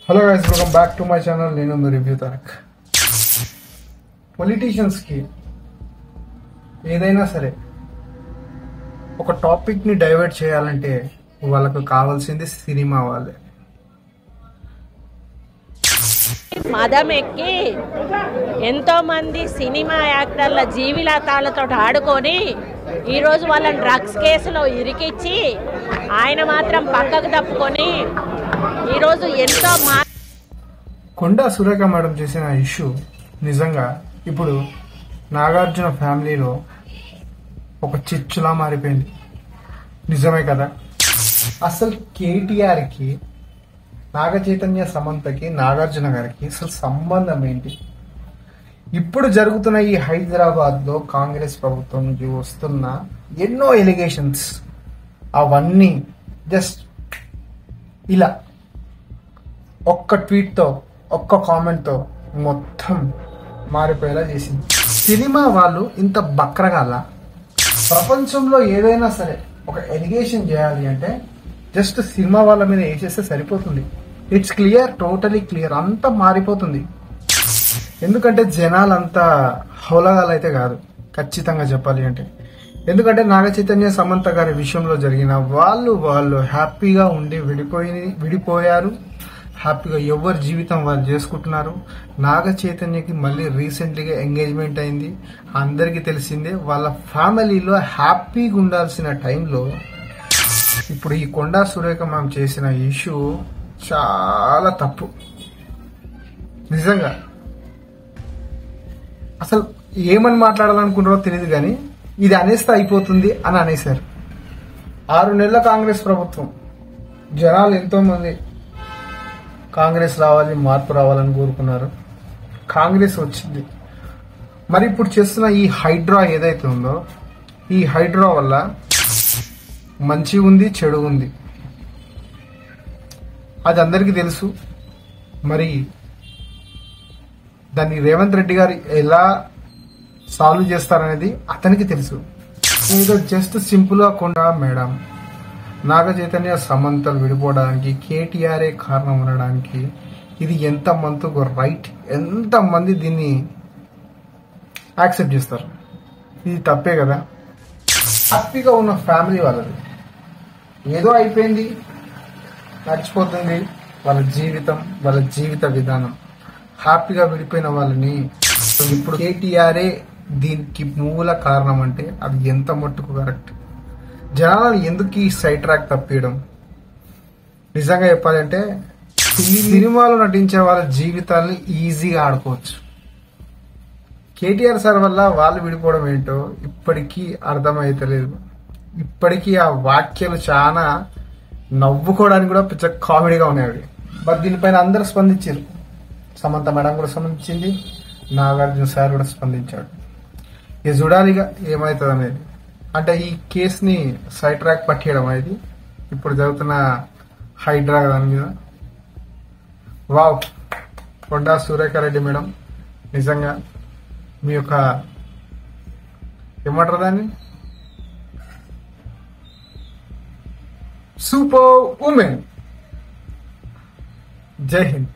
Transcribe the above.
Hello guys, welcome back to my channel. నేను మీ review Tarak. పొలిటీషియన్స్కి ఏదైనా సరే ఒక టాపిక్ని డైవర్ట్ చేయాలంటే వాళ్ళకు కావాల్సింది సినిమా వాళ్ళే. మదం ఎక్కి ఎంతో మంది సినిమా యాక్టర్ల జీవితాలతో ఆడుకొని ఈరోజు వాళ్ళని డ్రగ్స్ కేసులో ఇరికిచ్చి ఆయన మాత్రం పక్కకు తప్పుకొని ఈరోజు ఎంతో కొండా సురేఖ మేడం చేసిన ఇష్యూ నిజంగా ఇప్పుడు నాగార్జున ఫ్యామిలీలో ఒక చిచ్చులా మారిపోయింది. నిజమే కదా. అసలు కేటీఆర్కి, నాగ చైతన్య, సమంతకి, నాగార్జున గారికి అసలు సంబంధం ఏంటి? ఇప్పుడు జరుగుతున్న ఈ హైదరాబాద్ లో కాంగ్రెస్ ప్రభుత్వం నుంచి వస్తున్న ఎన్నో ఎలిగేషన్స్, అవన్నీ జస్ట్ ఇలా ఒక్క ట్వీట్ తో, ఒక్క కామెంట్ తో మొత్తం మారిపోయేలా చేసింది. సినిమా వాళ్ళు ఇంత బక్రగాల? ప్రపంచంలో ఏదైనా సరే ఒక ఎలిగేషన్ చేయాలి అంటే జస్ట్ సినిమా వాళ్ళ మీద వేసేస్తే సరిపోతుంది. ఇట్స్ క్లియర్, టోటలీ క్లియర్, అంతా మారిపోతుంది. ఎందుకంటే జనాలంతా హౌలగాలైతే కాదు, ఖచ్చితంగా చెప్పాలి అంటే. ఎందుకంటే నాగ చైతన్య, సమంత గారి విషయంలో జరిగిన వాళ్ళు హ్యాపీగా ఉండి విడిపోయారు. హ్యాపీగా ఎవరి జీవితం వాళ్ళు చేసుకుంటున్నారు. నాగ చైతన్యకి మళ్ళీ రీసెంట్లీగా ఎంగేజ్మెంట్ అయింది, అందరికీ తెలిసిందే. వాళ్ళ ఫ్యామిలీలో హ్యాపీగా ఉండాల్సిన టైంలో ఇప్పుడు ఈ కొండా సురేఖ మ్యామ్ చేసిన ఇష్యూ చాలా తప్పు. నిజంగా అసలు ఏమని మాట్లాడాలనుకుంటారో తెలియదు, కానీ ఇది అనేస్తే అయిపోతుంది అని అనేశారు. 6 నెలల కాంగ్రెస్ ప్రభుత్వం, జనాలు ఎంతో మంది కాంగ్రెస్ రావాలి, మార్పు రావాలని కోరుకున్నారు. కాంగ్రెస్ వచ్చింది. మరి ఇప్పుడు చేస్తున్న ఈ హైడ్రా ఏదైతే ఉందో, ఈ హైడ్రా వల్ల మంచి ఉంది, చెడు ఉంది, అది అందరికీ తెలుసు. మరి దాన్ని రేవంత్ రెడ్డి గారు ఎలా సాల్వ్ చేస్తారనేది అతనికి తెలుసు. ఏదో జస్ట్ సింపుల్ గా కొండా మేడం, నాగ చైతన్య, సమంతలు విడిపోవడానికి కేటీఆర్ఏ కారణం అనడానికి ఇది ఎంత మందికి రైట్? ఎంతమంది దీన్ని యాక్సెప్ట్ చేస్తారు? ఇది తప్పే కదా. హ్యాపీగా ఉన్న ఫ్యామిలీ వాళ్ళది ఏదో అయిపోయింది, నడిచిపోతుంది వాళ్ళ జీవితం, వాళ్ళ జీవిత విధానం. హ్యాపీగా విడిపోయిన వాళ్ళని ఇప్పుడు కేటీఆర్ఏ దీనికి మూల కారణం అంటే అది ఎంత మట్టుకు కరెక్ట్? జనాలను ఎందుకు ఈ సైడ్ ట్రాక్ తప్పియడం? నిజంగా చెప్పాలంటే సినిమాలో నటించే వాళ్ళ జీవితాలని ఈజీగా ఆడుకోవచ్చు. కేటీఆర్ సార్ వల్ల వాళ్ళు విడిపోవడం ఏంటో ఇప్పటికీ అర్థమైతలేదు. ఇప్పటికీ ఆ వాక్యాలు చాలా నవ్వుకోవడానికి కూడా పిచ్చ కామెడీగా ఉన్నాయి. బట్ దీనిపైన అందరూ స్పందించారు. సమంత మేడం కూడా స్పందించింది, నాగార్జున సార్ కూడా స్పందించాడు. ఇక చూడాలిగా ఏమవుతుంది అనేది. అంటే ఈ కేసుని సైడ్ ట్రాక్ పట్టేయడం అనేది ఇప్పుడు జరుగుతున్న హైడ్రా దాని మీద. వావ్, కొండా సురేఖారెడ్డి మేడం, నిజంగా మీ యొక్క ఏమంటారు దాన్ని, సూపర్ ఉమెన్. జై హింద్.